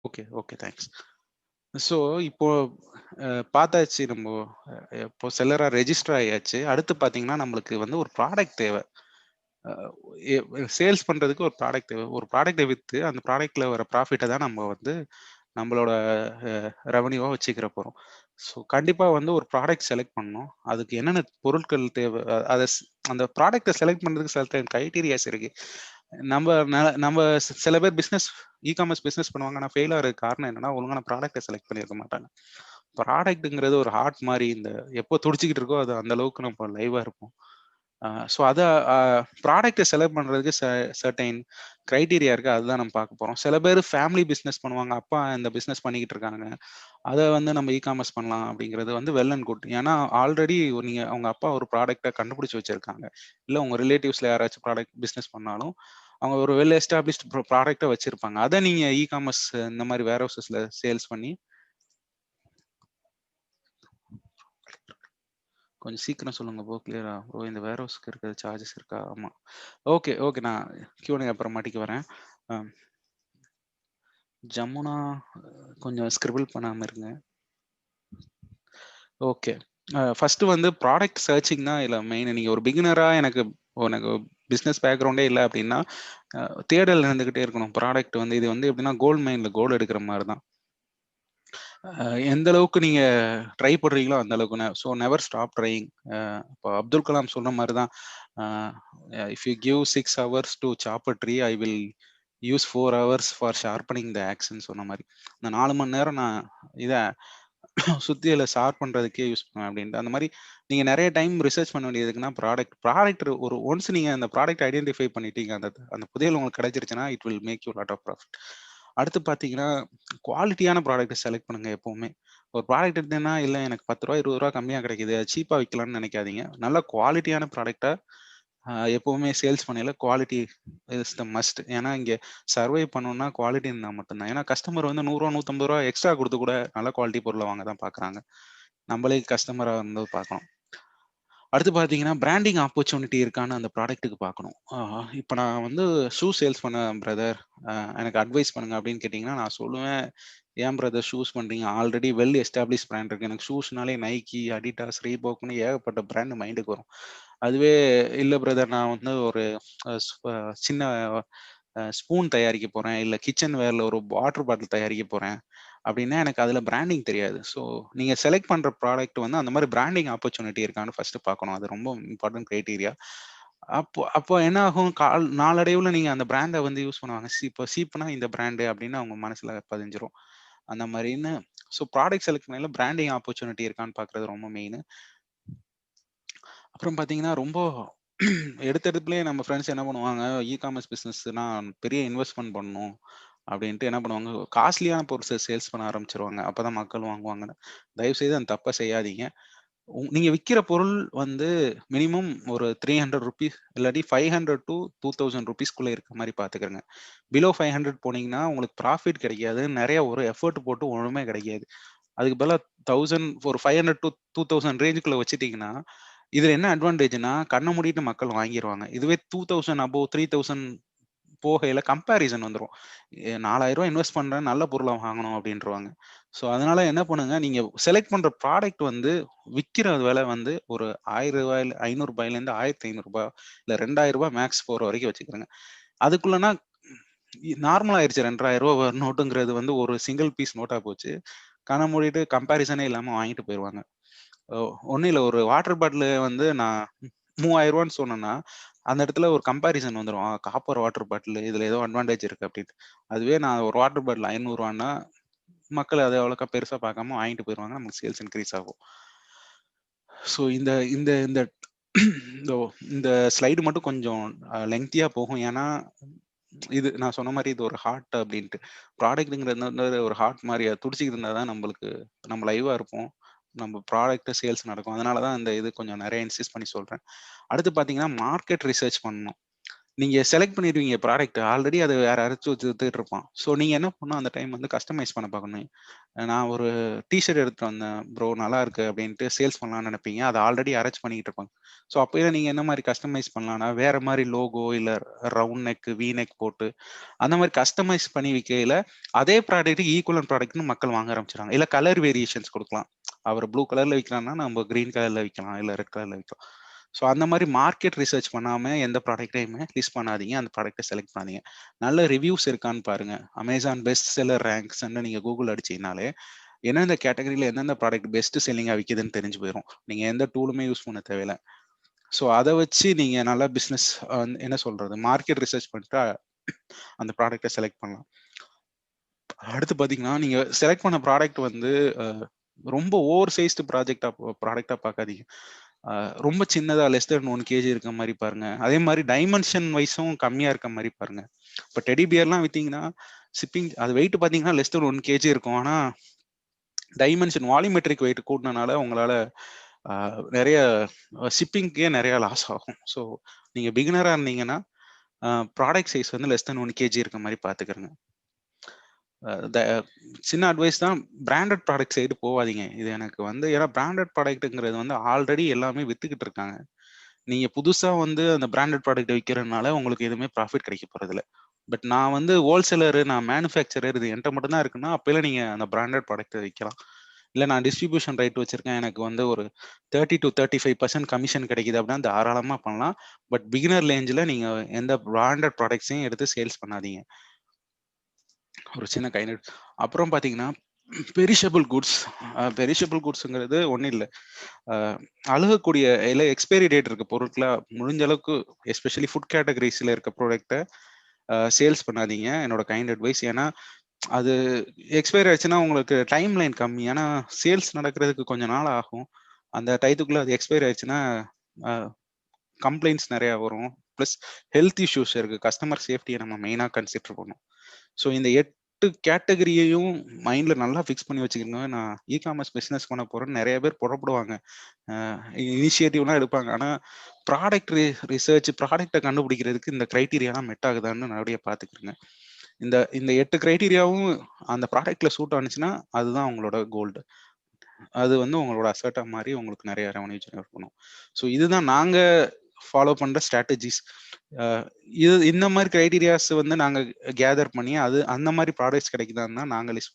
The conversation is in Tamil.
Okay, okay. தேங்க்ஸ். ஸோ இப்போ பார்த்தாச்சு நம்ம. இப்போ செல்லரா ரெஜிஸ்டர் ஆயாச்சு. அடுத்து பார்த்தீங்கன்னா, நம்மளுக்கு வந்து ஒரு ப்ராடக்ட் தேவை. சேல்ஸ் பண்றதுக்கு ஒரு ப்ராடக்ட் தேவை. ஒரு ப்ராடக்ட்ட வித்து அந்த ப்ராடக்ட்ல வர ப்ராஃபிட்ட தான் நம்ம வந்து நம்மளோட ரெவென்யூவா வச்சுக்கிற போறோம். ஸோ கண்டிப்பா வந்து ஒரு ப்ராடக்ட் செலக்ட் பண்ணணும். அதுக்கு என்னென்ன பொருட்கள் தேவை? அத அந்த ப்ராடக்ட்ட செலக்ட் பண்றதுக்கு சில கிரைட்டீரியாஸ் இருக்கு. நம்ம சில பேர் இ-காமர்ஸ் பிசினஸ் பண்ணுவாங்க. ஆனா ஃபெயில் ஆகுறதுக்கு காரணம் என்னன்னா, ஒழுங்கான ப்ராடக்ட்ட செலக்ட் பண்ணியிருக்க மாட்டாங்க. ப்ராடக்ட்ங்கிறது ஒரு ஹார்ட் மாரி. எப்போ துடிச்சுக்கிட்டு இருக்கோ, அது அந்த அளவுக்கு நம்ம லைவா இருப்போம். ஸோ அத ப்ராடக்ட்ட செலக்ட் பண்றதுக்கு சர்டைன் கிரைட்டீரியா இருக்கு. அதுதான் நம்ம பார்க்க போறோம். சில பேர் ஃபேமிலி பிசினஸ் பண்ணுவாங்க. அப்பா இந்த பிசினஸ் பண்ணிக்கிட்டு இருக்காங்க. அத வந்து நம்ம இ-காமர்ஸ் பண்ணலாம் அப்படிங்கிறது வந்து வெல் அண்ட் குட். ஏன்னா ஆல்ரெடி அவங்க அப்பா ஒரு ப்ராடக்ட்ட கண்டுபிடிச்சு வச்சிருக்காங்க. இல்ல உங்க ரிலேட்டிவ்ஸ்ல யாராச்சும் ப்ராடக்ட் பிசினஸ் பண்ணாலும், அவங்க ஒரு வெல் எஸ்டாப்லிஷ்ட் ப்ராடக்ட்ட வச்சிருப்பாங்க. அத நீங்க இ-காமர்ஸ் இந்த மாரி வேர் ஹவுஸஸ்ல சேல்ஸ் பண்ணி கொஞ்சம் சீக்கிரம் சொல்லுங்க ப்ரோ. கிளியரா ப்ரோ, இந்த வேர் ஹவுஸ்க்கு இருக்கிற சார்ஜஸ் இருக்கா? ஆமா. Okay, okay. நான் Q&A அப்புறமாட்டிக்கு வரேன். ஜமுனா கொஞ்சம் ஸ்கிரிபிள் பண்ணாம இருங்க. ஓகே. ஃபர்ஸ்ட் வந்து ப்ராடக்ட் சர்ச்சிங் தான் இதுல மெயின். நீங்க ஒரு பிகினரா எனக்கு பிசினஸ் பேக்ரவுண்டே இல்ல அப்படின்னா, தேடல் இருந்துகிட்டே இருக்கணும். ப்ராடக்ட் வந்து இது வந்து எப்படின்னா கோல்ட் மைன்ல கோல்டு எடுக்கிற மாரி தான். எந்த அளவுக்கு நீங்க ட்ரை பண்றீங்களோ அந்த அளவுக்கு. So never stop trying. இப்போ அப்துல் கலாம் சொன்ன மாரி தான். If you give 6 hours to chop a tree, I will use 4 hours for sharpening the ஆக்ஸ்ன்னு சொன்ன மாரி. இந்த 4 மணி நேரம் நான் இத சுத்தியல ஷார்ப் பண்றதுக்கே யூஸ் பண்ணுவேன் அப்படின்ட்டு. அந்த மாரி நீங்க நெறைய டைம் ரிசர்ச் பண்ண வேண்டியது எதுக்குன்னா, ப்ராடக்ட் ஒரு ஒன்ஸ் நீங்க அந்த ப்ராடக்ட் ஐடென்டிஃபை பண்ணிட்டீங்க. அந்த அந்த புதையல் உங்களுக்கு கிடைச்சிருச்சுன்னா, it will make you lot of profit. அடுத்து பார்த்தீங்கன்னா, குவாலிட்டியான ப்ராடக்ட்ட செலக்ட் பண்ணுங்க எப்பவுமே. ஒரு ப்ராடக்ட் எடுத்தீங்கன்னா, இல்ல எனக்கு ரூ. 10 ரூ. 20 கம்மியா கிடைக்குது. சீப்பா விக்கலாம்னு நினைக்காதீங்க. நல்ல குவாலிட்டியான ப்ராடக்ட்டா எப்பவுமே சேல்ஸ் பண்ணையில குவாலிட்டி இஸ் த மஸ்ட். ஏன்னா இங்க சர்வை பண்ணணும்னா குவாலிட்டி இருந்தா மட்டும்தான். ஏன்னா கஸ்டமர் வந்து ரூ. 100 ரூ. 150 எக்ஸ்ட்ரா குடுத்து கூட நல்ல குவாலிட்டி பொருள வாங்க தான் பார்க்குறாங்க. நம்மளே கஸ்டமரா இருந்து பார்க்கணும். அடுத்து பார்த்தீங்கன்னா, பிராண்டிங் ஆப்பர்ச்சுனிட்டி இருக்கான்னு அந்த ப்ராடக்ட்டுக்கு பார்க்கணும். இப்ப நான் வந்து ஷூ சேல்ஸ் பண்ணேன் பிரதர். எனக்கு அட்வைஸ் பண்ணுங்க அப்படின்னு கேட்டீங்கன்னா, நான் சொல்லுவேன், ஏன் பிரதர் ஷூஸ் பண்றீங்க? ஆல்ரெடி வெல் எஸ்டாப்ளிஷ் பிராண்ட் இருக்கு. எனக்கு ஷூஸ்னாலே நைக்கி, அடிடாஸ், ரீபாக்ன்னு ஏகப்பட்ட பிராண்ட் மைண்டுக்கு வரும். அதுவே இல்ல பிரதர், நான் வந்து ஒரு சின்ன ஸ்பூன் தயாரிக்க போறேன். இல்ல கிச்சன் வேர்ல ஒரு வாட்டர் பாட்டில் தயாரிக்க போறேன். அப்படின்னா எனக்கு அதுல பிராண்டிங் தெரியாது. ஸோ நீங்க செலக்ட் பண்ற ப்ராடக்ட் வந்து அந்த மாரி பிராண்டிங் ஆப்பர்ச்சுனிட்டி இருக்கான்னு ஃபர்ஸ்ட் பார்க்கணும். அது ரொம்ப இம்பார்ட்டன்ட் கிரைட்டீரியா. அப்போ அப்போ என்ன ஆகும்? நாளடைவுல நீங்க அந்த பிராண்ட வந்து யூஸ் பண்ணுவாங்க. இப்போ சீப்னா இந்த பிராண்டு அப்படின்னு அவங்க மனசுல பதிஞ்சிரும். அந்த மாரின்னு ஸோ ப்ராடக்ட் செலக்ட் பண்ணையில பிராண்டிங் ஆப்பர்ச்சுனிட்டி இருக்கான்னு பார்க்குறது ரொம்ப மெயினு. அப்புறம் பார்த்தீங்கன்னா, ரொம்ப எடுத்தடுப்புலயே நம்ம ஃப்ரெண்ட்ஸ் என்ன பண்ணுவாங்க, இ-காமர்ஸ் பிசினஸ்னா பெரிய இன்வெஸ்ட்மென்ட் பண்ணணும் அப்படின்ட்டு என்ன பண்ணுவாங்க, காஸ்ட்லியான பொருட்ஸ சேல்ஸ் பண்ண ஆரம்பிச்சுருவாங்க. அப்பதான் மக்கள் வாங்குவாங்கன்னு. தயவு செய்து அந்த தப்ப செய்யாதீங்க. நீங்க விக்கிற பொருள் வந்து மினிமம் ஒரு ₹300 இல்லாட்டி 500 டூ 2000 ரூப்பீஸ்க்குள்ள இருக்க மாரி பார்த்துக்கங்க. பிலோ 500 போனீங்கன்னா, உங்களுக்கு ப்ராஃபிட் கிடைக்காது. நெறைய ஒரு எஃபோர்ட் போட்டு ஒண்ணுமே கிடைக்காது. அதுக்கு பதிலா 1000 ஒரு 500 டூ 2000 ரேஞ்சுக்குள்ள வச்சுட்டீங்கன்னா, இதுல என்ன அட்வான்டேஜ்னா, கண்ண மூடிட்டு மக்கள் வாங்கிருவாங்க. இதுவே 2000 அபோவ் 3000 போகையில கம்பேரிசன் வந்துரும். ரூ. 4000 இன்வெஸ்ட் பண்றேன், நல்ல பொருளா வாங்கணும் அப்டின்ருவாங்க. ஸோ அதனால என்ன பண்ணுங்க, நீங்க செலக்ட் பண்ற ப்ராடக்ட் வந்து விக்கிற விலை வந்து ஒரு ரூ. 1000 ரூ. 500லேருந்து ரூ. 1500 இல்ல ரூ. 2000 மேக்ஸ் போற வரைக்கும் வச்சுக்கிறங்க. அதுக்குள்ளனா நார்மல் ஆயிருச்சு. ரூ. 2000 நோட்டுங்கிறது வந்து ஒரு சிங்கிள் பீஸ் நோட்டா போச்சு. கண்ண மூடிட்டு கம்பேரிசனே இல்லாம வாங்கிட்டு போயிருவாங்க. ஒண்ணும் இல்ல, ஒரு வாட்டர் பாட்டிலு வந்து நான் ரூ. 3000 சொன்னேன்னா, அந்த இடத்துல ஒரு கம்பேரிசன் வந்துரும். காப்பர் வாட்டர் பாட்டிலு இதுல ஏதோ அட்வான்டேஜ் இருக்கு அப்டின்ட்டு. அதுவே நான் ஒரு வாட்டர் பாட்டில் ரூ. 500ன்னா மக்கள் அத அவ்வளோக்கா பெருசா பார்க்காம வாங்கிட்டு போயிருவாங்க. நமக்கு சேல்ஸ் இன்கிரீஸ் ஆகும். ஸோ இந்த இந்த இந்த இந்த ஸ்லைடு மட்டும் கொஞ்சம் லெங்தியா போகும். ஏன்னா, இது நான் சொன்ன மாரி இது ஒரு ஹார்ட் அப்டின்ட்டு. ப்ராடக்ட்ங்கிறது வந்து ஒரு ஹார்ட் மாரி அது துடிச்சுக்கிட்டு இருந்தா தான் நம்ம லைவா இருப்போம். நம்ம ப்ராடக்ட் சேல்ஸ் நடக்கும். அதனால தான் இந்த இது கொஞ்சம் நெறைய இன்சிஸ்ட் பண்ணி சொல்றேன். அடுத்து பார்த்தீங்கன்னா, மார்க்கெட் ரிசர்ச் பண்ணணும். நீங்க செலக்ட் பண்ணிடுவீங்க ப்ராடக்ட். ஆல்ரெடி அது வேற யாராச்சும் வித்துட்டு இருப்பான். ஸோ நீங்க என்ன பண்ணணும் அந்த டைம் வந்து கஸ்டமைஸ் பண்ண பார்க்கணும். நான் ஒரு டீ ஷர்ட் எடுத்துட்டு வந்தேன் ப்ரோ நல்லா இருக்கு அப்படின்ட்டு சேல்ஸ் பண்ணலாம்னு நினைப்பீங்க. அதை ஆல்ரெடி அரேஞ்ச் பண்ணிட்டு இருப்பாங்க. ஸோ அப்போ நீங்க என்ன மாதிரி கஸ்டமைஸ் பண்ணலாம்னா வேற மாதிரி லோகோ இல்ல ரவுண்ட் நெக் வி நெக் போட்டு அந்த மாதிரி கஸ்டமைஸ் பண்ணி விற்கையில அதே ப்ராடக்ட் ஈக்குவலன் ப்ராடக்ட்னு மக்கள் வாங்க ஆரம்பிச்சிடாங்க. இல்ல கலர் வேரியேஷன்ஸ் கொடுக்கலாம். அவர் ப்ளூ கலர்ல விற்கிறான்னா நம்ம கிரீன் கலர்ல விற்கலாம் இல்ல ரெட் கலர்ல விற்கலாம். ஸோ அந்த மாதிரி மார்க்கெட் ரிசர்ச் பண்ணாம எந்த ப்ராடக்ட்டையுமே லிஸ்ட் பண்ணாதீங்க. அந்த ப்ராடக்ட்டை செலக்ட் பண்ணாதீங்க. நல்ல ரிவ்யூஸ் இருக்கான்னு பாருங்க. அமேசான் பெஸ்ட் செல்லர் ரேங்க்ஸ்ன்னு நீங்க கூகுள் அடிச்சீங்கனாலே எந்தெந்த கேட்டகரியில எந்தெந்த ப்ராடக்ட் பெஸ்ட் செல்லிங்கா விற்கிதுன்னு தெரிஞ்சு போயிடும். நீங்க எந்த டூலுமே யூஸ் பண்ண தேவையில்ல. ஸோ அதை வச்சு நீங்க நல்லா பிஸ்னஸ் என்ன சொல்றது மார்க்கெட் ரிசர்ச் பண்ணிட்டு அந்த ப்ராடக்ட்டை செலக்ட் பண்ணலாம். அடுத்து பாத்தீங்கன்னா நீங்க செலக்ட் பண்ண ப்ராடக்ட் வந்து ரொம்ப ஓவர் சைஸ்டு ப்ராடக்டா பார்க்காதீங்க. ரொம்ப சின்னதா லெஸ் தென் 1 kg இருக்க மாதிரி பாருங்க. அதே மாதிரி டைமென்ஷன் வைஸும் கம்மியா இருக்க மாதிரி பாருங்க. இப்போ டெடி பியர்லாம் வித்தீங்கன்னா ஷிப்பிங் அது வெயிட் பாத்தீங்கன்னா லெஸ் தென் 1 kg இருக்கும். ஆனா டைமென்ஷன் வால்யூமெட்ரிக் வெயிட் கூட்டினால உங்களால நிறைய ஷிப்பிங்க்கே நிறைய லாஸ் ஆகும். ஸோ நீங்க பிகினரா இருந்தீங்கன்னா ப்ராடக்ட் சைஸ் வந்து லெஸ் தென் 1 kg இருக்க மாதிரி பாத்துக்கிறங்க. சின்ன அட்வைஸ் தான், பிராண்டட் ப்ராடக்ட் சைடு போகாதீங்க. இது எனக்கு வந்து ஏன்னா பிராண்டட் ப்ராடக்ட்ங்கிறது வந்து ஆல்ரெடி எல்லாமே வித்துக்கிட்டு இருக்காங்க. நீங்க புதுசா வந்து அந்த பிராண்டட் ப்ராடக்ட் விற்கிறதுனால உங்களுக்கு எதுவுமே ப்ராஃபிட் கிடைக்க போறதில்ல. பட் நான் வந்து ஹோல்சேலரு, நான் மேனுஃபேக்சரர் இது என்கிட்ட மட்டும் தான் இருக்குன்னா அப்பெல்லாம் நீங்க அந்த பிராண்டட் ப்ராடக்ட் விற்கலாம். இல்ல நான் டிஸ்ட்ரிபியூஷன் ரைட் வச்சிருக்கேன், எனக்கு வந்து ஒரு 30 to 35% கமிஷன் கிடைக்குது அப்படின்னா தாராளமா பண்ணலாம். பட் பிகினர் ரேஞ்சில் நீங்க எந்த பிராண்டட் ப்ராடக்ட்ஸையும் எடுத்து சேல்ஸ் பண்ணாதீங்க. ஒரு சின்ன கைண்ட். அப்புறம் பாத்தீங்கன்னா பெரிஷபிள் குட்ஸ்ங்கிறது ஒன்றும் இல்லை. அழுகக்கூடிய இல்லை எக்ஸ்பைரி டேட் இருக்க பொருட்களை முடிஞ்ச அளவுக்கு எஸ்பெஷலி ஃபுட் கேட்டகரிஸில் இருக்க ப்ராடக்டை சேல்ஸ் பண்ணாதீங்க. என்னோட கைண்ட் அட்வைஸ். ஏன்னா அது எக்ஸ்பைரி ஆச்சுன்னா உங்களுக்கு டைம் லைன் கம்மி. ஏன்னா சேல்ஸ் நடக்கிறதுக்கு கொஞ்சம் நாள் ஆகும். அந்த டயத்துக்குள்ள அது எக்ஸ்பைரி ஆயிடுச்சுன்னா கம்ப்ளைண்ட்ஸ் நிறைய வரும். ப்ளஸ் ஹெல்த் இஷ்யூஸ் இருக்கு. கஸ்டமர் சேஃப்டியை நம்ம மெயினாக கன்சிடர் பண்ணணும். ஸோ இந்த 8 கேட்டகரியையும் மைண்ட்ல நல்லா ஃபிக்ஸ் பண்ணி வச்சுக்கோங்க. நான் இகாமர்ஸ் பிஸ்னஸ் பண்ண போறேன்னு நிறைய பேர் புறப்படுவாங்க, இனிஷியேட்டிவ்லாம் எடுப்பாங்க. ஆனால் ப்ராடக்ட் ரிசர்ச் ப்ராடக்டை கண்டுபிடிக்கிறதுக்கு இந்த கிரைட்டீரியாலாம் மெட் ஆகுதான்னு நிறைய பார்த்துக்கிறேங்க. இந்த இந்த 8 கிரைட்டீரியாவும் அந்த ப்ராடக்ட்ல சூட் ஆனிச்சுன்னா அதுதான் உங்களோட கோல்டு. அது வந்து உங்களோட அசட்டா மாதிரி உங்களுக்கு நிறைய ரெவன்யூ ஜெனரேட் பண்ணும். ஸோ இதுதான் நாங்க ஃபாலோ பண்ற ஸ்ட்ராட்டஜிஸ். இது இந்த மாதிரி கிரைட்டீரியாஸ் வந்து நாங்க கேதர் பண்ணி அது அந்த மாதிரி ப்ராடக்ட்ஸ் கிடைக்குதான்னு தான் நாங்க லிஸ்ட்